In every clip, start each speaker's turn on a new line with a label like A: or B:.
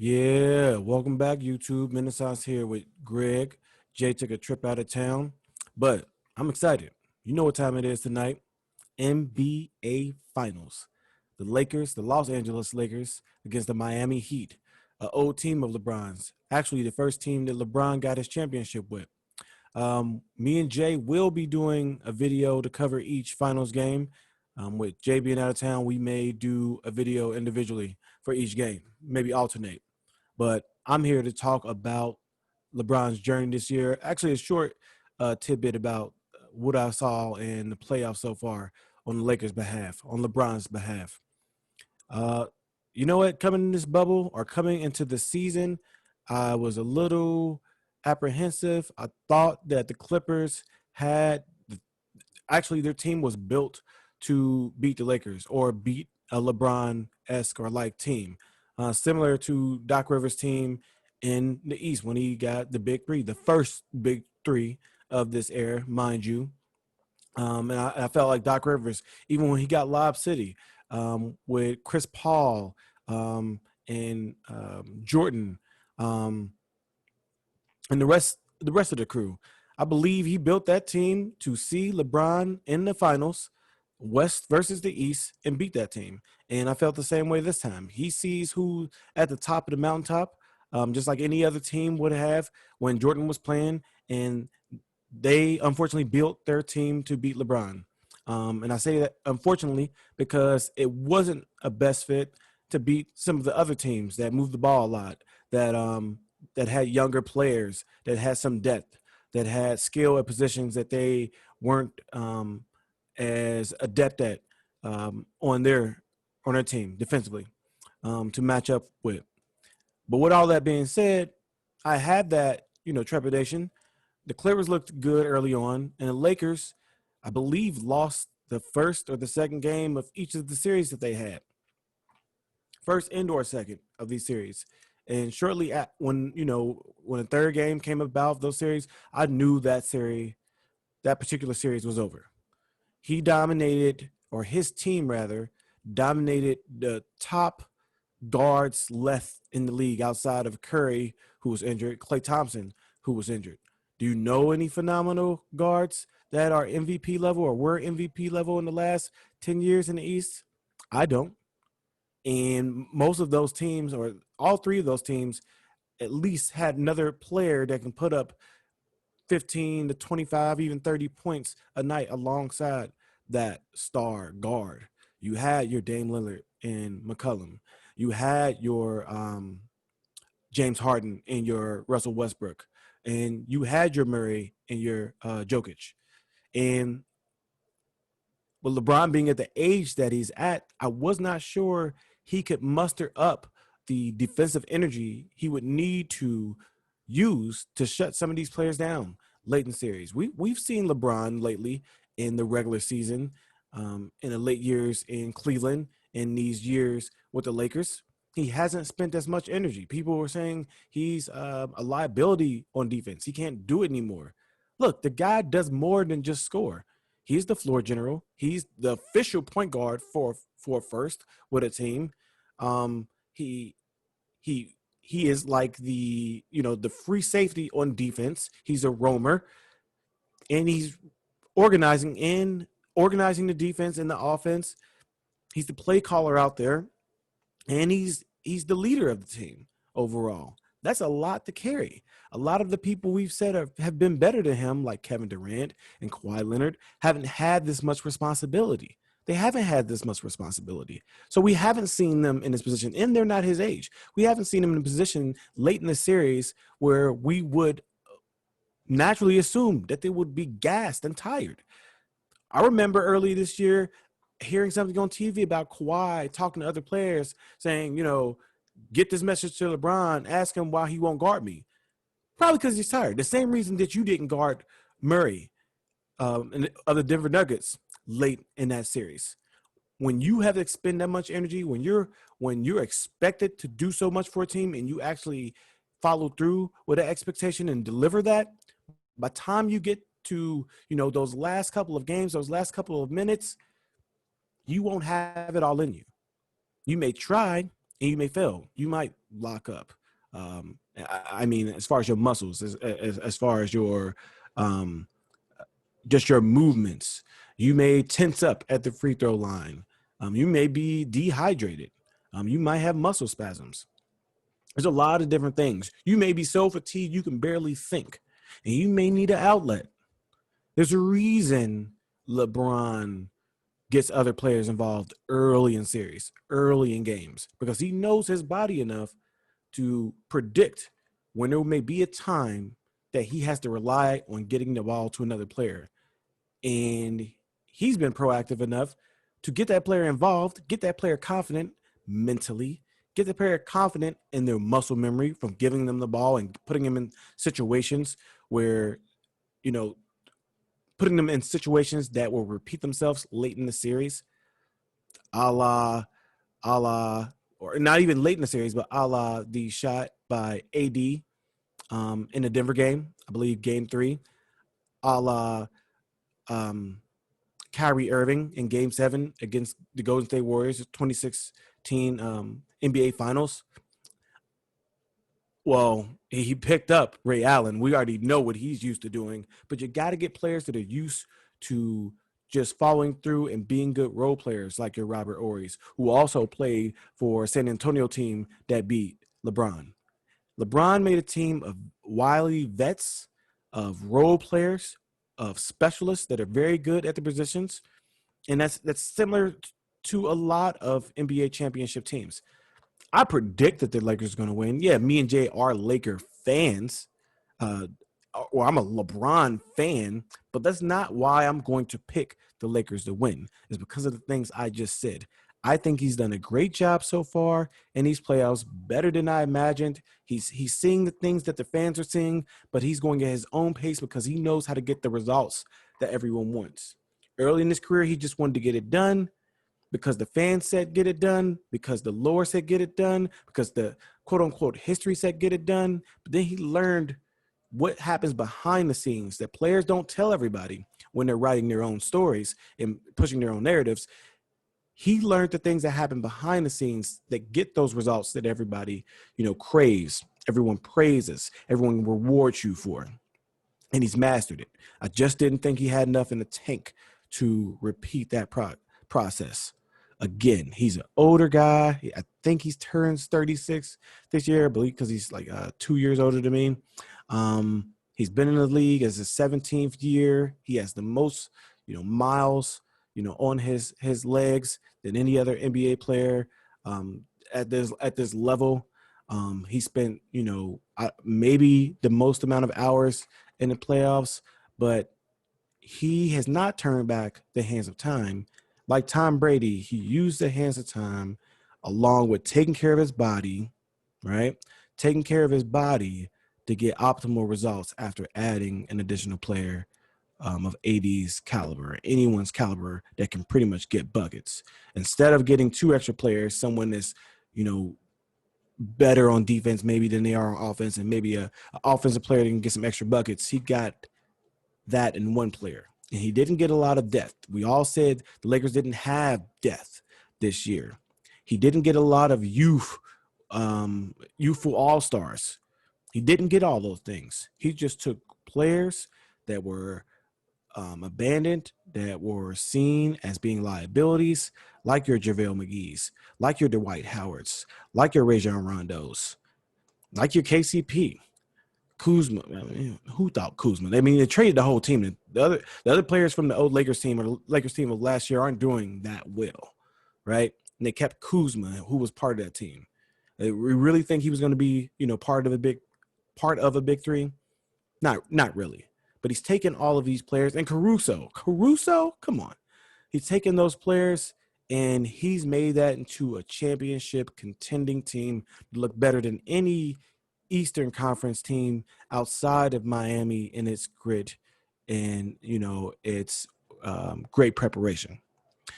A: Yeah, welcome back, YouTube. Renaissance here with Greg. Jay took a trip out of town, but I'm excited. You know what time it is tonight? NBA Finals. The Lakers, the Los Angeles Lakers, against the Miami Heat, an old team of LeBron's. Actually, the first team that LeBron got his championship with. Me and Jay will be doing a video to cover each finals game. With Jay being out of town, we may do a video individually for each game, maybe alternate. But I'm here to talk about LeBron's journey this year. Actually, a short tidbit about what I saw in the playoffs so far on the Lakers' behalf, on LeBron's behalf. Uh, you know what? Coming in this bubble or coming into the season, I was a little apprehensive. I thought that the Clippers had actually their team was built to beat the Lakers or beat a LeBron esque or like team, similar to Doc Rivers' team in the East when he got the big three, the first big three of this era, mind you. And I felt like Doc Rivers, even when he got Lob City with Chris Paul and Jordan um, and the rest of the crew. I believe he built that team to see LeBron in the finals, West versus the East, and beat that team. And I felt the same way this time. He sees who at the top of the mountaintop, just like any other team would have when Jordan was playing, and they unfortunately built their team to beat LeBron. And I say that unfortunately because it wasn't a best fit to beat some of the other teams that moved the ball a lot, that had younger players, that had some depth, that had skill at positions that they weren't as adept at on their team defensively to match up with. But with all that being said, I had that trepidation. The Clippers looked good early on, and the Lakers, I believe, lost the first or the second game of each of the series that they had, first and or second of these series. And shortly when the third game came about those series, I knew that particular series was over. He dominated, or his team rather, dominated the top guards left in the league outside of Curry, who was injured, Klay Thompson, who was injured. Do you know any phenomenal guards that are MVP level or were MVP level in the last 10 years in the East? I don't. And most of those teams, or all three of those teams, at least had another player that can put up 15 to 25, even 30 points a night alongside that star guard. You had your Dame Lillard and McCollum. You had your James Harden and your Russell Westbrook. And you had your Murray and your Jokic. And with LeBron being at the age that he's at, I was not sure he could muster up the defensive energy he would need to use to shut some of these players down late in series. We've seen LeBron lately in the regular season, in the late years in Cleveland, in these years with the Lakers. He hasn't spent as much energy. People were saying he's a liability on defense. He can't do it anymore. Look, the guy does more than just score. He's the floor general. He's the official point guard for first with a team. He he is like the free safety on defense. He's a roamer, and he's organizing the defense and the offense. He's the play caller out there, and he's the leader of the team overall. That's a lot to carry. A lot of the people we've said have been better than him, like Kevin Durant and Kawhi Leonard, haven't had this much responsibility. They haven't had this much responsibility. So we haven't seen them in this position, and they're not his age. We haven't seen him in a position late in the series where we would naturally assume that they would be gassed and tired. I remember early this year hearing something on TV about Kawhi talking to other players saying, get this message to LeBron, ask him why he won't guard me. Probably because he's tired. The same reason that you didn't guard Murray of the Denver Nuggets late in that series. When you have to expend that much energy, when you're expected to do so much for a team and you actually follow through with that expectation and deliver that, by the time you get to those last couple of games, those last couple of minutes, you won't have it all in you. You may try, and you may fail. You might lock up. I mean, as far as your muscles, as far as your just your movements, you may tense up at the free throw line. You may be dehydrated. You might have muscle spasms. There's a lot of different things. You may be so fatigued you can barely think, and you may need an outlet. There's a reason LeBron gets other players involved early in series, early in games, because he knows his body enough to predict when there may be a time that he has to rely on getting the ball to another player. And he's been proactive enough to get that player involved, get that player confident mentally, get the player confident in their muscle memory from giving them the ball and putting them in situations where, you know, putting them in situations that will repeat themselves late in the series, a la, or not even late in the series, but a la the shot by AD in the Denver game, I believe game 3, a la Kyrie Irving in game 7 against the Golden State Warriors, 2016 NBA Finals. Well, he picked up Ray Allen. We already know what he's used to doing, but you got to get players that are used to just following through and being good role players like your Robert Ory's, who also played for San Antonio team that beat LeBron. LeBron made a team of wily vets, of role players, of specialists that are very good at the positions, and that's similar to a lot of NBA championship teams. I predict that the Lakers are going to win. Yeah, me and Jay are Laker fans. Or I'm a LeBron fan, but that's not why I'm going to pick the Lakers to win. It's because of the things I just said. I think he's done a great job so far in these playoffs, better than I imagined. He's seeing the things that the fans are seeing, but he's going at his own pace because he knows how to get the results that everyone wants. Early in his career, he just wanted to get it done because the fans said get it done, because the lore said get it done, because the quote-unquote history said get it done. But then he learned what happens behind the scenes that players don't tell everybody when they're writing their own stories and pushing their own narratives. He learned the things that happen behind the scenes that get those results that everybody, craves, everyone praises, everyone rewards you for. And he's mastered it. I just didn't think he had enough in the tank to repeat that process. Again, he's an older guy. I think he's turns 36 this year, I believe, because he's like 2 years older than me. He's been in the league as his 17th year. He has the most, miles, on his legs than any other NBA player at this level. He spent, maybe the most amount of hours in the playoffs, but he has not turned back the hands of time. Like Tom Brady, he used the hands of time along with taking care of his body, right? Taking care of his body to get optimal results after adding an additional player of AD's caliber, anyone's caliber that can pretty much get buckets. Instead of getting 2 extra players, someone that's, better on defense maybe than they are on offense, and maybe a offensive player that can get some extra buckets, he got that in one player. And he didn't get a lot of depth. We all said the Lakers didn't have depth this year. He didn't get a lot of youthful all-stars. He didn't get all those things. He just took players that were abandoned, that were seen as being liabilities, like your JaVale McGee's, like your Dwight Howards, like your Rajon Rondos, like your KCP. Kuzma, who thought Kuzma? I mean, they traded the whole team. The other players from the old Lakers team or Lakers team of last year aren't doing that well, right? And they kept Kuzma, who was part of that team. We really think he was going to be, part of a big three? Not really. But he's taken all of these players, and Caruso, come on. He's taken those players and he's made that into a championship contending team to look better than any Eastern Conference team outside of Miami in its grit and, its great preparation.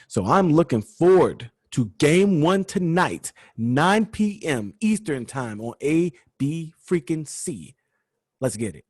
A: So I'm looking forward to game 1 tonight, 9 p.m. Eastern time on A, B, freaking C. Let's get it.